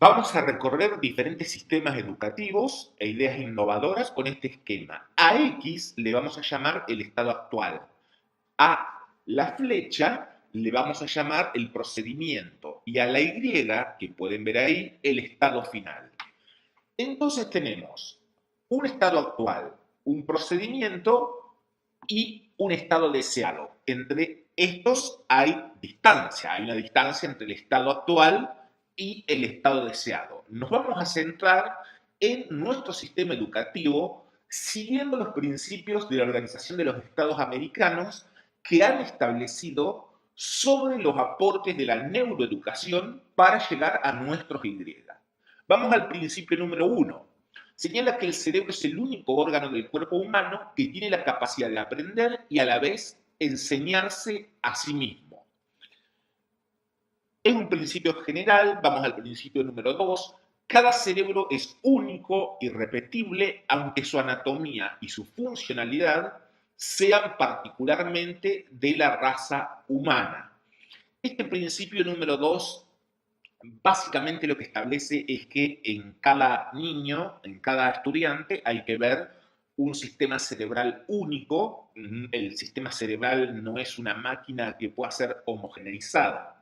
Vamos a recorrer diferentes sistemas educativos e ideas innovadoras con este esquema. A X le vamos a llamar el estado actual. A la flecha le vamos a llamar el procedimiento y a la Y, que pueden ver ahí, el estado final. Entonces tenemos un estado actual, un procedimiento y un estado deseado. Entre estos hay distancia, hay una distancia entre el estado actual y el estado deseado. Nos vamos a centrar en nuestro sistema educativo siguiendo los principios de la Organización de los Estados Americanos que han establecido sobre los aportes de la neuroeducación para llegar a nuestros Y. Vamos al principio número 1. Señala que el cerebro es el único órgano del cuerpo humano que tiene la capacidad de aprender y a la vez enseñarse a sí mismo. Es un principio general, vamos al principio número 2. Cada cerebro es único, irrepetible, aunque su anatomía y su funcionalidad sean particularmente de la raza humana. Este principio número 2 básicamente lo que establece es que en cada niño, en cada estudiante, hay que ver un sistema cerebral único. El sistema cerebral no es una máquina que pueda ser homogeneizada.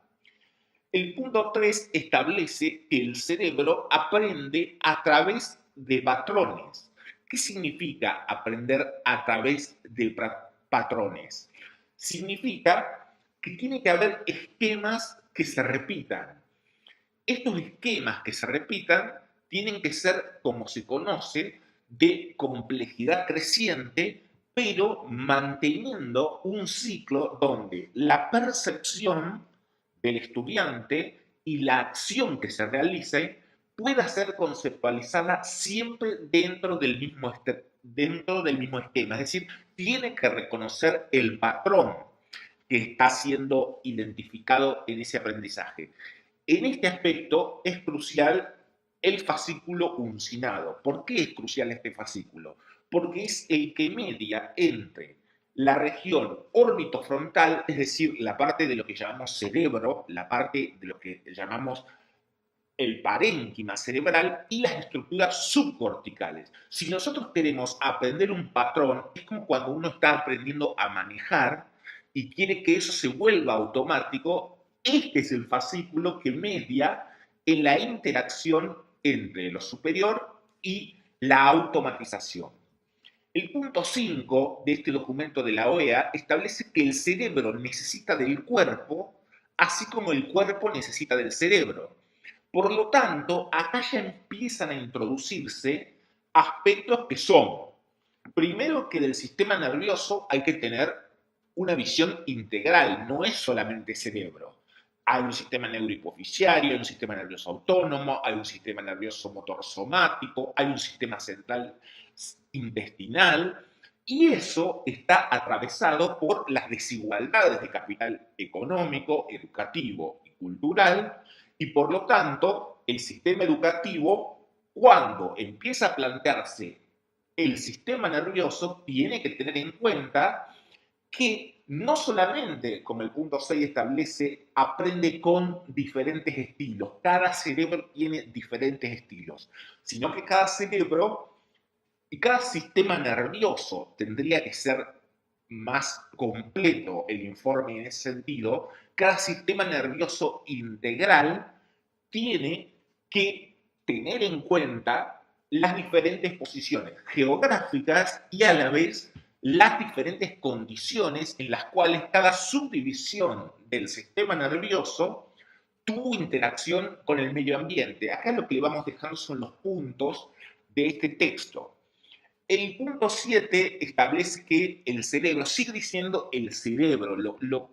El punto 3 establece que el cerebro aprende a través de patrones. ¿Qué significa aprender a través de patrones? Significa que tiene que haber esquemas que se repitan. Estos esquemas que se repitan tienen que ser, como se conoce, de complejidad creciente, pero manteniendo un ciclo donde la percepción del estudiante y la acción que se realice pueda ser conceptualizada siempre dentro del mismo esquema. Es decir, tiene que reconocer el patrón que está siendo identificado en ese aprendizaje. En este aspecto es crucial el fascículo uncinado. ¿Por qué es crucial este fascículo? Porque es el que media entre la región órbitofrontal, es decir, la parte de lo que llamamos cerebro, la parte de lo que llamamos el parénquima cerebral y las estructuras subcorticales. Si nosotros queremos aprender un patrón, es como cuando uno está aprendiendo a manejar y quiere que eso se vuelva automático. Este es el fascículo que media en la interacción entre lo superior y la automatización. El punto 5 de este documento de la OEA establece que el cerebro necesita del cuerpo, así como el cuerpo necesita del cerebro. Por lo tanto, acá ya empiezan a introducirse aspectos que son, primero, que del sistema nervioso hay que tener una visión integral, no es solamente cerebro. Hay un sistema neurohipofisiario, hay un sistema nervioso autónomo, hay un sistema nervioso motor somático, hay un sistema central intestinal, y eso está atravesado por las desigualdades de capital económico, educativo y cultural, y por lo tanto, el sistema educativo, cuando empieza a plantearse el sistema nervioso, tiene que tener en cuenta que no solamente, como el punto 6 establece, aprende con diferentes estilos, cada cerebro tiene diferentes estilos, sino que cada cerebro y cada sistema nervioso tendría que ser más completo el informe en ese sentido. Cada sistema nervioso integral tiene que tener en cuenta las diferentes posiciones geográficas y a la vez las diferentes condiciones en las cuales cada subdivisión del sistema nervioso tuvo interacción con el medio ambiente. Acá lo que le vamos dejando son los puntos de este texto. El punto 7 establece que el cerebro, sigue diciendo el cerebro, lo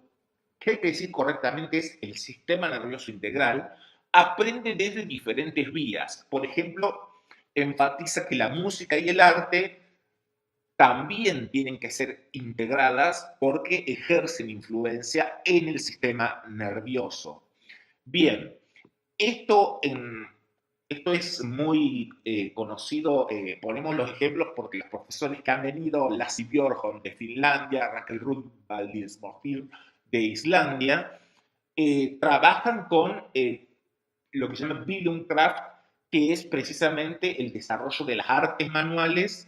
que hay que decir correctamente es el sistema nervioso integral, aprende desde diferentes vías. Por ejemplo, enfatiza que la música y el arte también tienen que ser integradas porque ejercen influencia en el sistema nervioso. Bien, esto, esto es muy conocido, ponemos los ejemplos porque los profesores que han venido, Lassi Björkholm de Finlandia, Raquel Rudvaldsdottir de Islandia, trabajan con lo que se llama Bildungskraft, que es precisamente el desarrollo de las artes manuales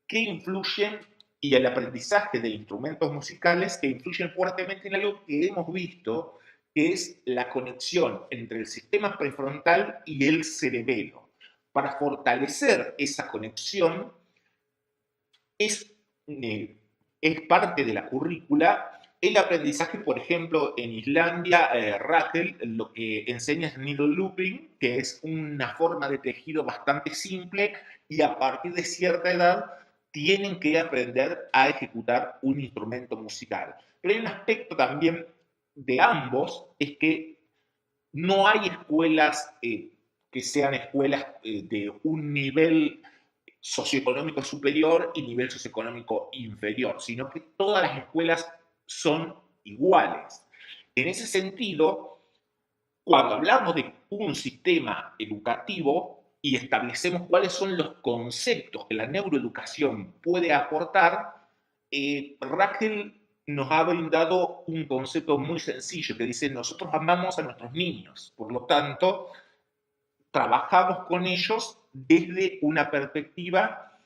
que influyen y el aprendizaje de instrumentos musicales que influyen fuertemente en algo que hemos visto, que es la conexión entre el sistema prefrontal y el cerebelo. Para fortalecer esa conexión es, es parte de la currícula. El aprendizaje, por ejemplo, en Islandia, Raquel lo que enseña es needle looping, que es una forma de tejido bastante simple y a partir de cierta edad tienen que aprender a ejecutar un instrumento musical. Pero hay un aspecto también de ambos, es que no hay escuelas que sean escuelas de un nivel socioeconómico superior y nivel socioeconómico inferior, sino que todas las escuelas son iguales. En ese sentido, cuando hablamos de un sistema educativo y establecemos cuáles son los conceptos que la neuroeducación puede aportar, Raquel nos ha brindado un concepto muy sencillo que dice: nosotros amamos a nuestros niños, por lo tanto, trabajamos con ellos desde una perspectiva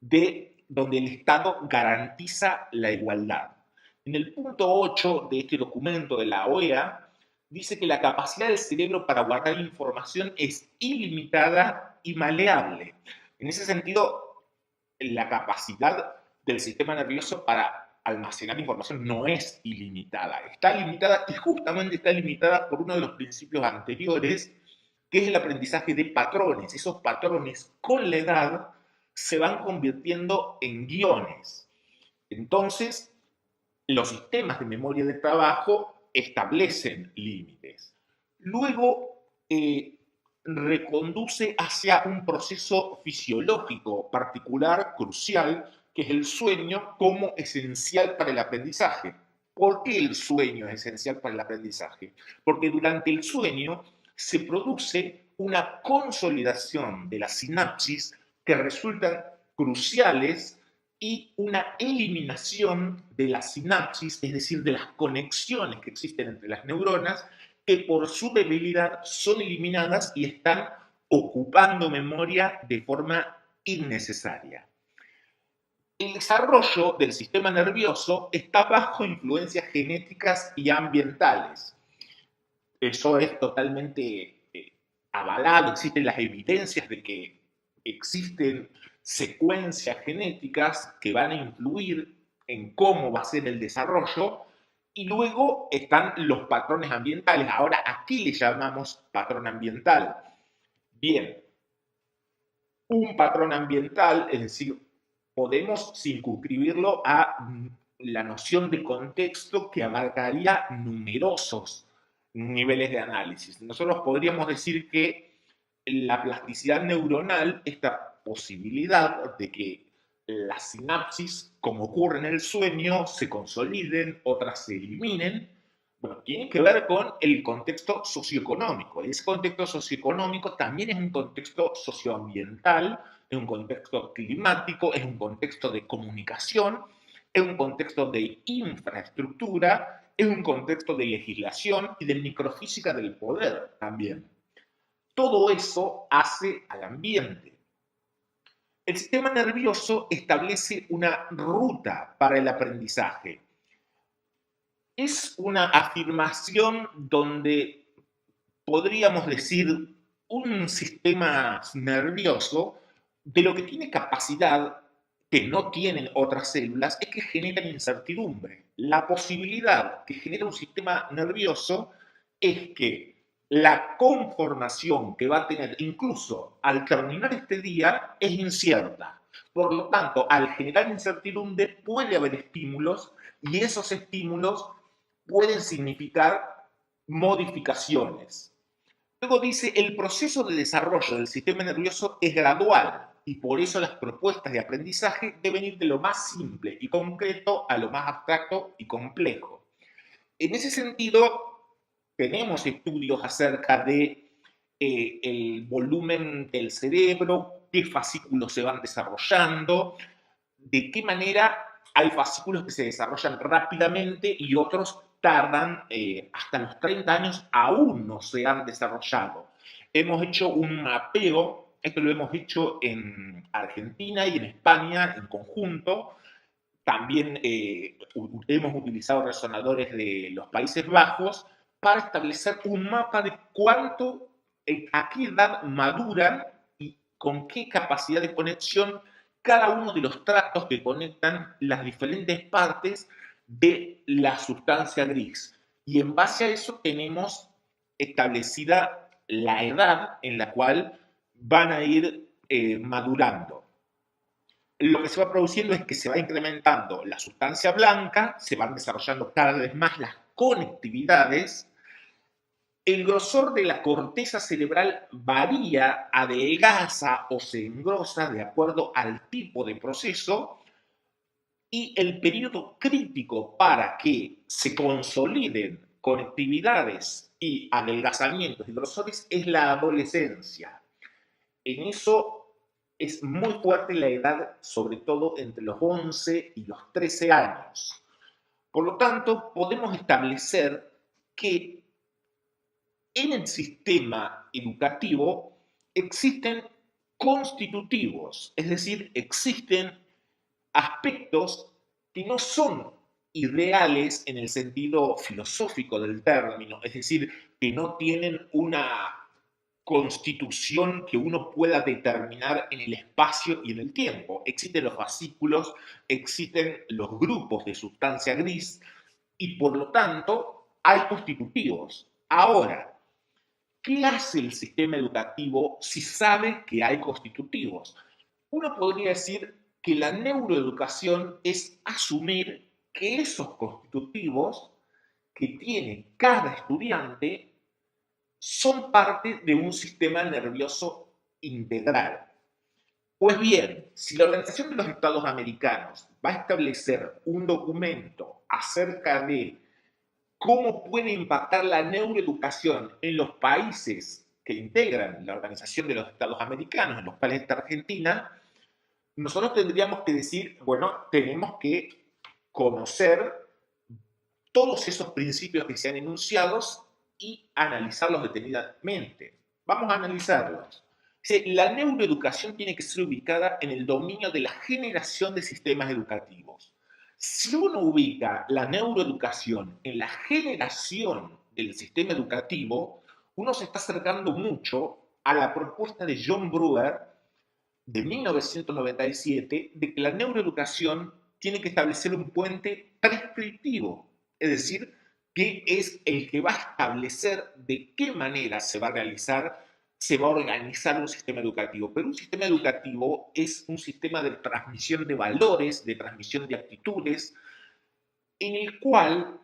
de donde el Estado garantiza la igualdad. En el punto 8 de este documento de la OEA dice que la capacidad del cerebro para guardar información es ilimitada y maleable. En ese sentido, la capacidad del sistema nervioso para almacenar información no es ilimitada. Está limitada y justamente está limitada por uno de los principios anteriores, que es el aprendizaje de patrones. Esos patrones con la edad se van convirtiendo en guiones. Entonces, los sistemas de memoria de trabajo establecen límites. Luego, reconduce hacia un proceso fisiológico particular, crucial, que es el sueño como esencial para el aprendizaje. ¿Por qué el sueño es esencial para el aprendizaje? Porque durante el sueño se produce una consolidación de las sinapsis que resultan cruciales y una eliminación de las sinapsis, es decir, de las conexiones que existen entre las neuronas, que por su debilidad son eliminadas y están ocupando memoria de forma innecesaria. El desarrollo del sistema nervioso está bajo influencias genéticas y ambientales. Eso es totalmente avalado, existen las evidencias de que existen secuencias genéticas que van a influir en cómo va a ser el desarrollo, y luego están los patrones ambientales. Ahora, ¿a qué le llamamos patrón ambiental? Bien, un patrón ambiental, es decir, podemos circunscribirlo a la noción de contexto que abarcaría numerosos niveles de análisis. Nosotros podríamos decir que la plasticidad neuronal, esta posibilidad de que las sinapsis, como ocurre en el sueño, se consoliden, otras se eliminen, bueno, tiene que ver con el contexto socioeconómico. Ese contexto socioeconómico también es un contexto socioambiental, es un contexto climático, es un contexto de comunicación, es un contexto de infraestructura, es un contexto de legislación y de microfísica del poder también. Todo eso hace al ambiente. El sistema nervioso establece una ruta para el aprendizaje. Es una afirmación donde podríamos decir un sistema nervioso de lo que tiene capacidad que no tienen otras células es que generan incertidumbre. La posibilidad que genera un sistema nervioso es que la conformación que va a tener incluso al terminar este día es incierta. Por lo tanto, al generar incertidumbre puede haber estímulos y esos estímulos pueden significar modificaciones. Luego dice: el proceso de desarrollo del sistema nervioso es gradual y por eso las propuestas de aprendizaje deben ir de lo más simple y concreto a lo más abstracto y complejo. En ese sentido, tenemos estudios acerca de el volumen del cerebro, qué fascículos se van desarrollando, de qué manera hay fascículos que se desarrollan rápidamente y otros tardan hasta los 30 años, aún no se han desarrollado. hemos hecho un mapeo, esto lo hemos hecho en Argentina y en España en conjunto. También hemos utilizado resonadores de los Países Bajos para establecer un mapa de cuánto, a qué edad maduran y con qué capacidad de conexión cada uno de los tractos que conectan las diferentes partes de la sustancia gris. Y en base a eso tenemos establecida la edad en la cual van a ir madurando. Lo que se va produciendo es que se va incrementando la sustancia blanca, se van desarrollando cada vez más las conectividades, el grosor de la corteza cerebral varía, adelgaza o se engrosa de acuerdo al tipo de proceso, y el periodo crítico para que se consoliden conectividades y adelgazamientos y grosores es la adolescencia. En eso es muy fuerte la edad, sobre todo entre los 11 y los 13 años. Por lo tanto, podemos establecer que en el sistema educativo existen constitutivos, es decir, existen aspectos que no son ideales en el sentido filosófico del término, es decir, que no tienen una constitución que uno pueda determinar en el espacio y en el tiempo. Existen los fascículos, existen los grupos de sustancia gris y por lo tanto hay constitutivos. Ahora, ¿qué hace el sistema educativo si sabe que hay constitutivos? Uno podría decir que la neuroeducación es asumir que esos constitutivos que tiene cada estudiante son parte de un sistema nervioso integral. Pues bien, si la Organización de los Estados Americanos va a establecer un documento acerca de cómo puede impactar la neuroeducación en los países que integran la Organización de los Estados Americanos, en los cuales está Argentina, nosotros tendríamos que decir, bueno, tenemos que conocer todos esos principios que se han enunciado y analizarlos detenidamente. Vamos a analizarlos. La neuroeducación tiene que ser ubicada en el dominio de la generación de sistemas educativos. Si uno ubica la neuroeducación en la generación del sistema educativo, uno se está acercando mucho a la propuesta de John Brewer de 1997 de que la neuroeducación tiene que establecer un puente prescriptivo, es decir, que es el que va a establecer de qué manera se va a realizar, se va a organizar un sistema educativo. Pero un sistema educativo es un sistema de transmisión de valores, de transmisión de actitudes, en el cual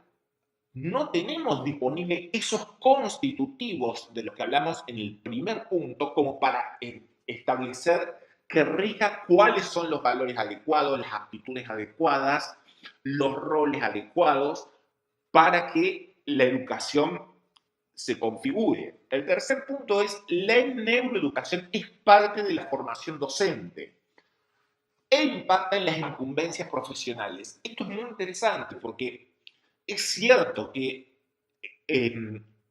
no tenemos disponibles esos constitutivos de los que hablamos en el primer punto como para establecer que rija cuáles son los valores adecuados, las actitudes adecuadas, los roles adecuados para que la educación se configure. El tercer punto es la neuroeducación es parte de la formación docente e impacta en las incumbencias profesionales. Esto es muy interesante porque es cierto que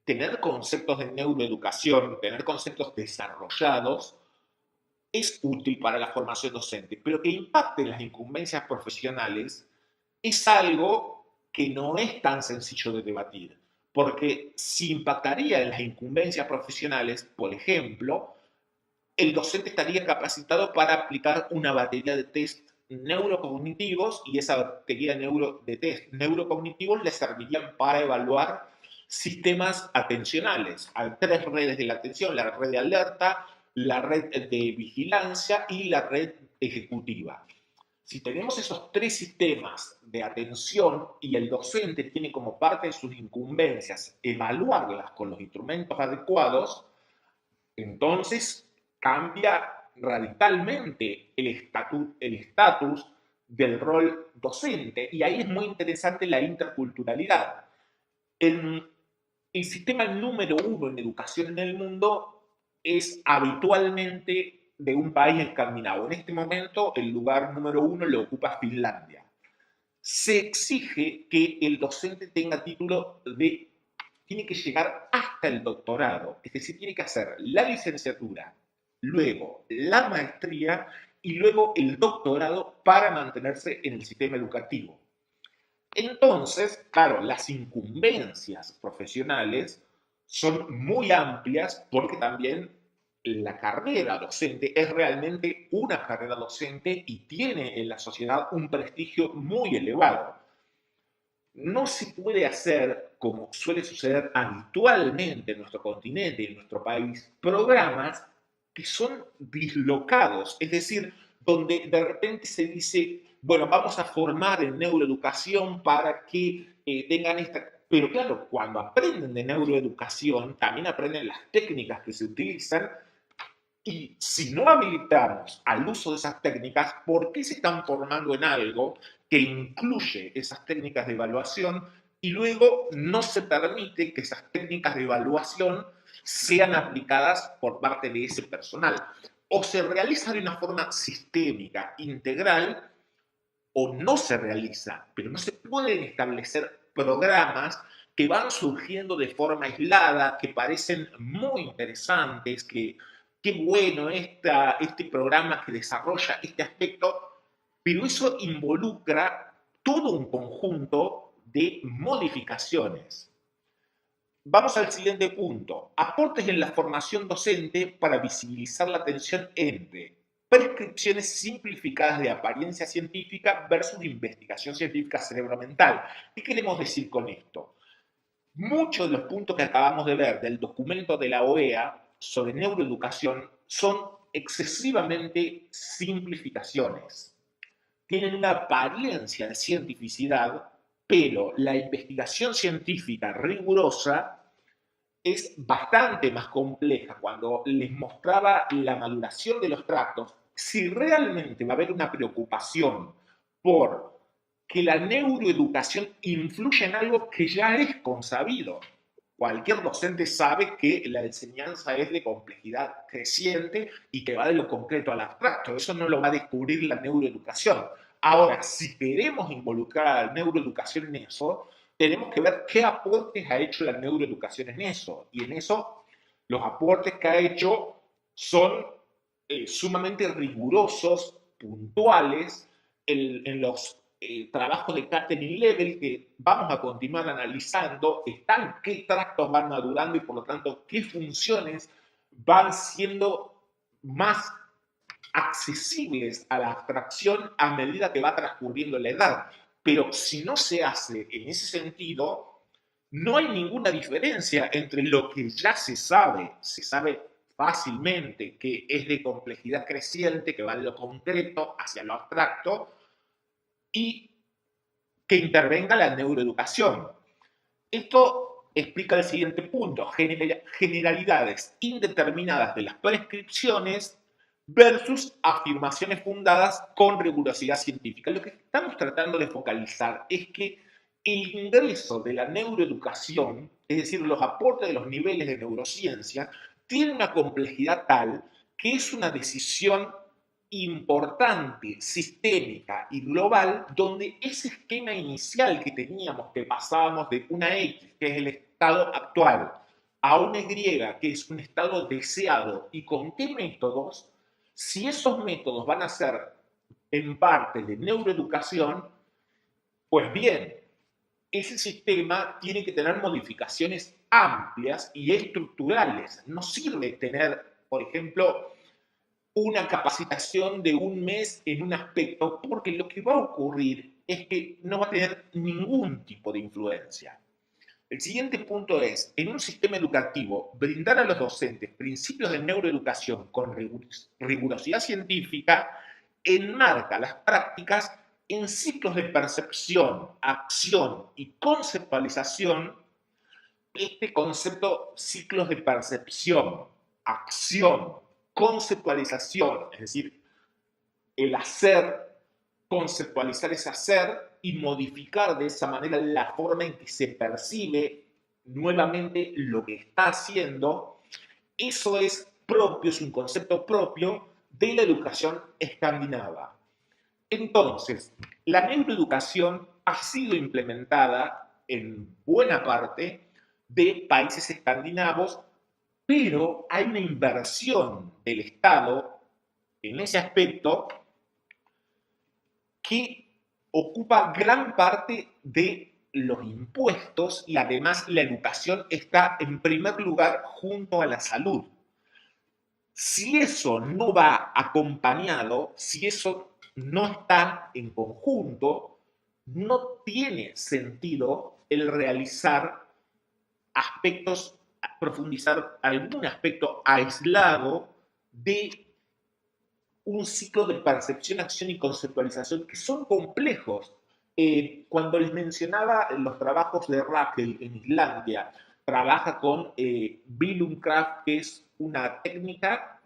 tener conceptos de neuroeducación, tener conceptos desarrollados, es útil para la formación docente, pero que impacte en las incumbencias profesionales es algo que no es tan sencillo de debatir, porque si impactaría en las incumbencias profesionales, por ejemplo, el docente estaría capacitado para aplicar una batería de test neurocognitivos y esa batería de test neurocognitivos le servirían para evaluar sistemas atencionales. Hay tres redes de la atención, la red de alerta, la red de vigilancia y la red ejecutiva. Si tenemos esos tres sistemas de atención y el docente tiene como parte de sus incumbencias evaluarlas con los instrumentos adecuados, entonces cambia radicalmente el estatus del rol docente y ahí es muy interesante la interculturalidad. El sistema número uno en educación en el mundo es habitualmente de un país escandinavo. En este momento el lugar número uno lo ocupa Finlandia. Se exige que el docente tenga tiene que llegar hasta el doctorado, es decir, tiene que hacer la licenciatura, luego la maestría y luego el doctorado para mantenerse en el sistema educativo. Entonces, claro, las incumbencias profesionales son muy amplias porque también la carrera docente es realmente una carrera docente y tiene en la sociedad un prestigio muy elevado. No se puede hacer, como suele suceder habitualmente en nuestro continente y en nuestro país, programas que son dislocados, es decir, donde de repente se dice, bueno, vamos a formar en neuroeducación para que tengan esta... Pero claro, cuando aprenden de neuroeducación, también aprenden las técnicas que se utilizan y si no habilitamos al uso de esas técnicas, ¿por qué se están formando en algo que incluye esas técnicas de evaluación y luego no se permite que esas técnicas de evaluación sean aplicadas por parte de ese personal? O se realiza de una forma sistémica, integral, o no se realiza, pero no se pueden establecer programas que van surgiendo de forma aislada, que parecen muy interesantes, que qué bueno este programa que desarrolla este aspecto, pero eso involucra todo un conjunto de modificaciones. Vamos al siguiente punto. Aportes en la formación docente para visibilizar la tensión entre prescripciones simplificadas de apariencia científica versus investigación científica cerebromental. ¿Qué queremos decir con esto? Muchos de los puntos que acabamos de ver del documento de la OEA sobre neuroeducación son excesivamente simplificaciones. Tienen una apariencia de cientificidad, pero la investigación científica rigurosa es bastante más compleja. Cuando les mostraba la maduración de los tractos, si realmente va a haber una preocupación por que la neuroeducación influye en algo que ya es consabido. Cualquier docente sabe que la enseñanza es de complejidad creciente y que va de lo concreto al abstracto. Eso no lo va a descubrir la neuroeducación. Ahora, si queremos involucrar a la neuroeducación en eso, tenemos que ver qué aportes ha hecho la neuroeducación en eso. Y en eso, los aportes que ha hecho son sumamente rigurosos, puntuales, en los trabajos de catering level que vamos a continuar analizando, están qué tractos van madurando y por lo tanto qué funciones van siendo más accesibles a la abstracción a medida que va transcurriendo la edad. Pero si no se hace en ese sentido, no hay ninguna diferencia entre lo que ya se sabe fácilmente que es de complejidad creciente, que va de lo concreto hacia lo abstracto, y que intervenga la neuroeducación. Esto explica el siguiente punto: generalidades indeterminadas de las prescripciones versus afirmaciones fundadas con rigurosidad científica. Lo que estamos tratando de focalizar es que el ingreso de la neuroeducación, es decir, los aportes de los niveles de neurociencia, tiene una complejidad tal que es una decisión importante, sistémica y global, donde ese esquema inicial que teníamos, que pasábamos de una X, que es el estado actual, a una Y, que es un estado deseado, y con qué métodos, si esos métodos van a ser en parte de neuroeducación, pues bien, ese sistema tiene que tener modificaciones amplias y estructurales. No sirve tener, por ejemplo, una capacitación de un mes en un aspecto, porque lo que va a ocurrir es que no va a tener ningún tipo de influencia. El siguiente punto es, en un sistema educativo, brindar a los docentes principios de neuroeducación con rigurosidad científica enmarca las prácticas en ciclos de percepción, acción y conceptualización. Este concepto, ciclos de percepción, acción, conceptualización, es decir, el hacer, conceptualizar ese hacer y modificar de esa manera la forma en que se percibe nuevamente lo que está haciendo, eso es propio, es un concepto propio de la educación escandinava. Entonces, la neuroeducación ha sido implementada en buena parte de países escandinavos, pero hay una inversión del Estado en ese aspecto que ocupa gran parte de los impuestos y además la educación está en primer lugar junto a la salud. Si eso no va acompañado, si eso no está en conjunto, no tiene sentido el realizar aspectos, profundizar algún aspecto aislado de un ciclo de percepción, acción y conceptualización que son complejos. Cuando les mencionaba los trabajos de Raquel en Islandia, trabaja con Billumcraft, que es una técnica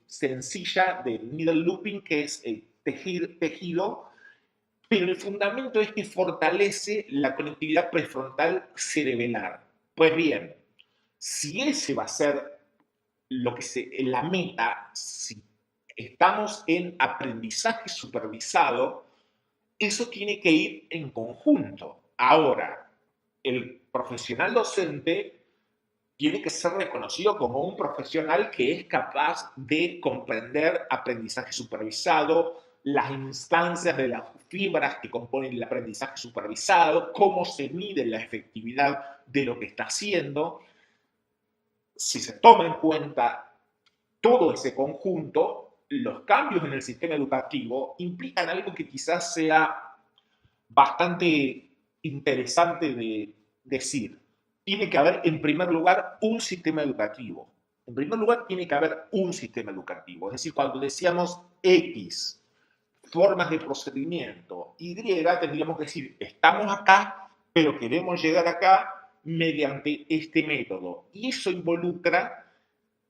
sencilla de needle looping, que es tejido, pero el fundamento es que fortalece la conectividad prefrontal cerebelar. Pues bien, si ese va a ser la meta, si estamos en aprendizaje supervisado, eso tiene que ir en conjunto. Ahora, el profesional docente tiene que ser reconocido como un profesional que es capaz de comprender aprendizaje supervisado, las instancias de las fibras que componen el aprendizaje supervisado, cómo se mide la efectividad de lo que está haciendo. Si se toma en cuenta todo ese conjunto, los cambios en el sistema educativo implican algo que quizás sea bastante interesante de decir. Tiene que haber, en primer lugar, un sistema educativo. En primer lugar, tiene que haber un sistema educativo. Es decir, cuando decíamos X, formas de procedimiento, Y, tendríamos que decir, estamos acá, pero queremos llegar acá mediante este método. Y eso involucra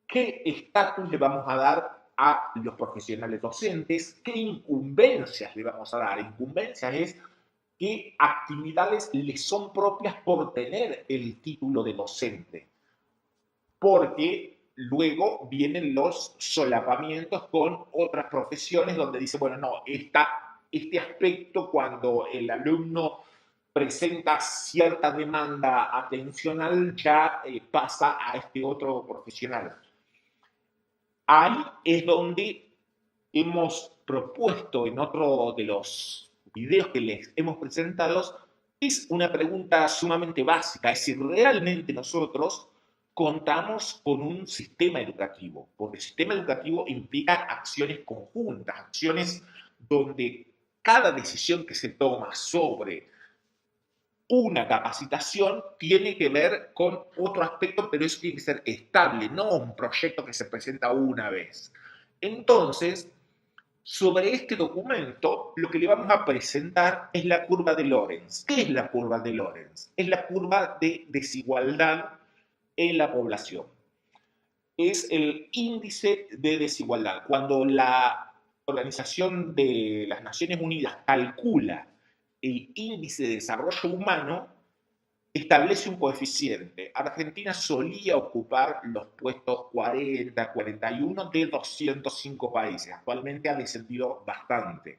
qué estatus le vamos a dar a los profesionales docentes, qué incumbencias le vamos a dar. Incumbencias es qué actividades les son propias por tener el título de docente, porque luego vienen los solapamientos con otras profesiones donde dice, bueno, no, este aspecto cuando el alumno presenta cierta demanda atencional ya pasa a este otro profesional. Ahí es donde hemos propuesto en otro de los videos que les hemos presentado, es una pregunta sumamente básica, es si realmente nosotros contamos con un sistema educativo, porque el sistema educativo implica acciones conjuntas, acciones donde cada decisión que se toma sobre una capacitación tiene que ver con otro aspecto, pero eso tiene que ser estable, no un proyecto que se presenta una vez. Entonces, sobre este documento, lo que le vamos a presentar es la curva de Lorenz. ¿Qué es la curva de Lorenz? Es la curva de desigualdad en la población. Es el índice de desigualdad. Cuando la Organización de las Naciones Unidas calcula el índice de desarrollo humano, establece un coeficiente. Argentina solía ocupar los puestos 40, 41 de 205 países. Actualmente ha descendido bastante.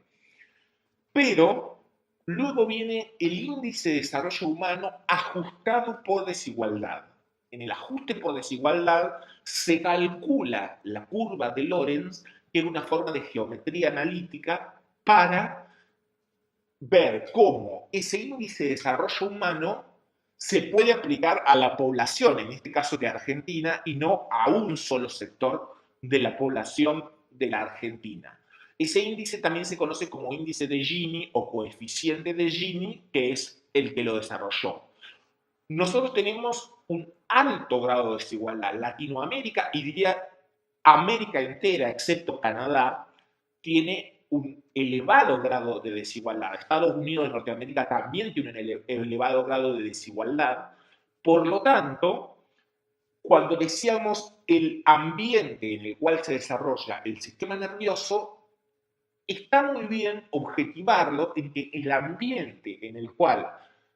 Pero luego viene el índice de desarrollo humano ajustado por desigualdad. En el ajuste por desigualdad se calcula la curva de Lorenz, que es una forma de geometría analítica para ver cómo ese índice de desarrollo humano se puede aplicar a la población, en este caso de Argentina, y no a un solo sector de la población de la Argentina. Ese índice también se conoce como índice de Gini o coeficiente de Gini, que es el que lo desarrolló. Nosotros tenemos un alto grado de desigualdad. Latinoamérica, y diría América entera, excepto Canadá, tiene un elevado grado de desigualdad. Estados Unidos de Norteamérica también tiene un elevado grado de desigualdad. Por lo tanto, cuando decíamos el ambiente en el cual se desarrolla el sistema nervioso, está muy bien objetivarlo en que el ambiente en el cual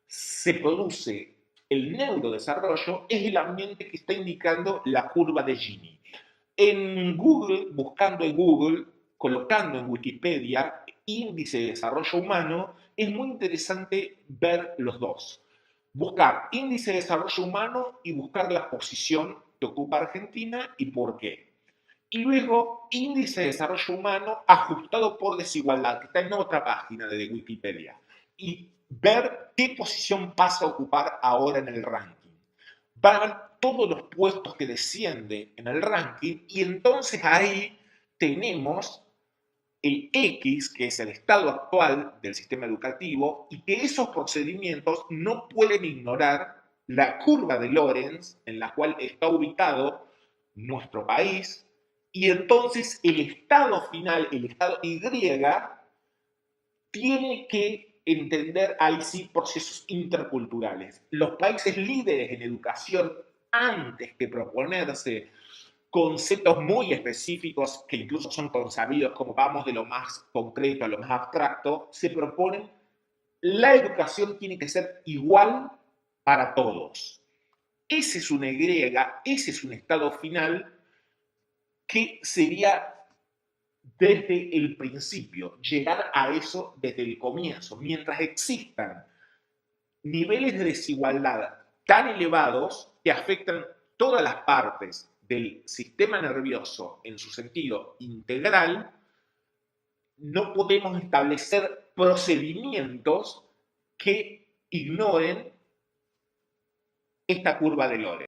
se produce el neurodesarrollo es el ambiente que está indicando la curva de Gini. En Google, buscando en Google, colocando en Wikipedia índice de desarrollo humano, es muy interesante ver los dos. buscar índice de desarrollo humano y buscar la posición que ocupa Argentina y por qué. Y luego índice de desarrollo humano ajustado por desigualdad, que está en otra página de Wikipedia. Y ver qué posición pasa a ocupar ahora en el ranking. Van a ver todos los puestos que descienden en el ranking y entonces ahí tenemos el X, que es el estado actual del sistema educativo, y que esos procedimientos no pueden ignorar la curva de Lorenz en la cual está ubicado nuestro país, y entonces el estado final, el estado Y, tiene que entender ahí sí procesos interculturales. Los países líderes en educación, antes que proponerse conceptos muy específicos que incluso son consabidos como vamos de lo más concreto a lo más abstracto, se proponen la educación tiene que ser igual para todos. Ese es una Y, ese es un estado final que sería desde el principio, llegar a eso desde el comienzo. Mientras existan niveles de desigualdad tan elevados que afectan todas las partes del sistema nervioso en su sentido integral, no podemos establecer procedimientos que ignoren esta curva de Lorenz.